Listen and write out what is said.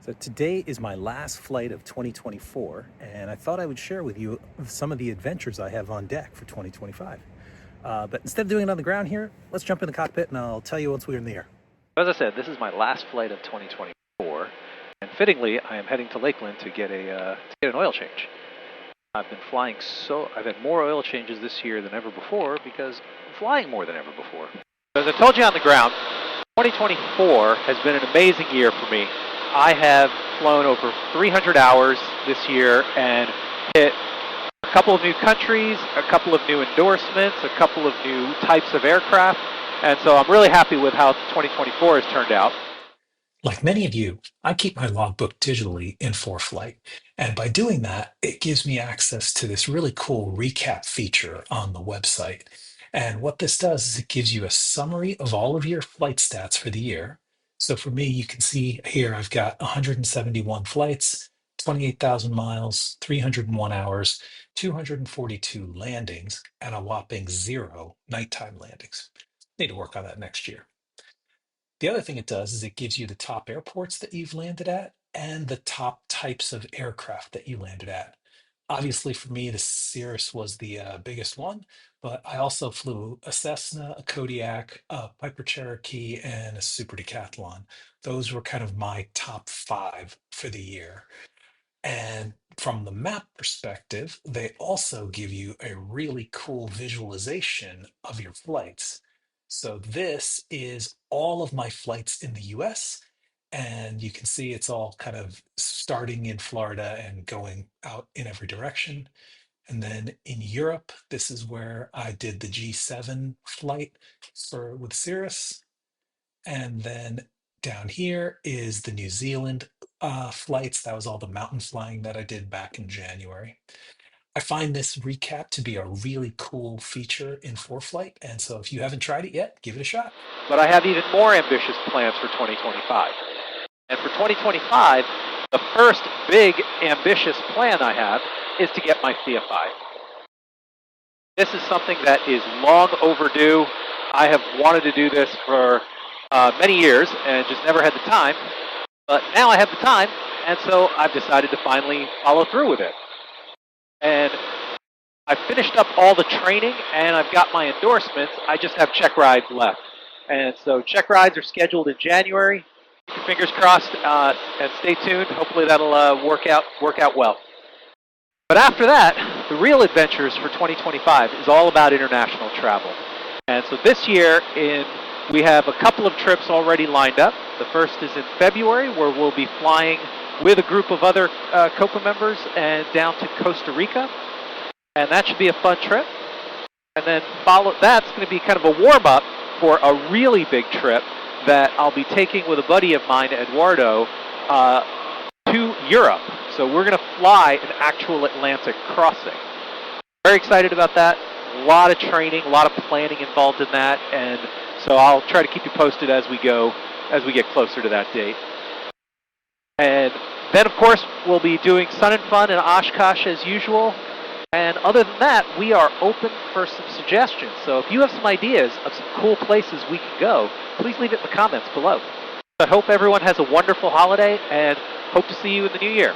So today is my last flight of 2024, and I thought I would share with you some of the adventures I have on deck for 2025. But instead of doing it on the ground here, let's jump in the cockpit and I'll tell you once we're in the air. As I said, this is my last flight of 2024, and fittingly, I am heading to Lakeland to get an oil change. I've had more oil changes this year than ever before because I'm flying more than ever before. As I told you on the ground, 2024 has been an amazing year for me. I have flown over 300 hours this year and hit a couple of new countries, a couple of new endorsements, a couple of new types of aircraft, and so I'm really happy with how 2024 has turned out. Like many of you, I keep my logbook digitally in ForeFlight. And by doing that, it gives me access to this really cool recap feature on the website. And what this does is it gives you a summary of all of your flight stats for the year. So for me, you can see here I've got 171 flights, 28,000 miles, 301 hours, 242 landings, and a whopping 0 nighttime landings. Need to work on that next year. The other thing it does is it gives you the top airports that you've landed at and the top types of aircraft that you landed at. Obviously, for me, the Cirrus was the biggest one, but I also flew a Cessna, a Kodiak, a Piper Cherokee, and a Super Decathlon. Those were kind of my top five for the year. And from the map perspective, they also give you a really cool visualization of your flights. So this is all of my flights in the US, and you can see it's all kind of starting in Florida and going out in every direction. And then in Europe, this is where I did the G7 flight for with Cirrus. And then down here is the New Zealand flights. That was all the mountain flying that I did back in January. I find this recap to be a really cool feature in ForeFlight. And so if you haven't tried it yet, give it a shot. But I have even more ambitious plans for 2025. And for 2025, the first big ambitious plan I have is to get my CFI. This is something that is long overdue. I have wanted to do this for many years and just never had the time. But now I have the time, and so I've decided to finally follow through with it. And I've finished up all the training, and I've got my endorsements. I just have check rides left. And so check rides are scheduled in January. Keep your fingers crossed and stay tuned. Hopefully that'll work out well. But after that, the real adventures for 2025 is all about international travel. And so this year, we have a couple of trips already lined up. The first is in February, where we'll be flying with a group of other COPA members and down to Costa Rica. And that should be a fun trip. And then that's going to be kind of a warm-up for a really big trip that I'll be taking with a buddy of mine, Eduardo, to Europe. So we're going to fly an actual Atlantic crossing. Very excited about that. A lot of training, a lot of planning involved in that, and so I'll try to keep you posted as we get closer to that date. And then, of course, we'll be doing Sun and Fun in Oshkosh as usual. And other than that, we are open for some suggestions. So if you have some ideas of some cool places we can go, please leave it in the comments below. I hope everyone has a wonderful holiday and hope to see you in the new year.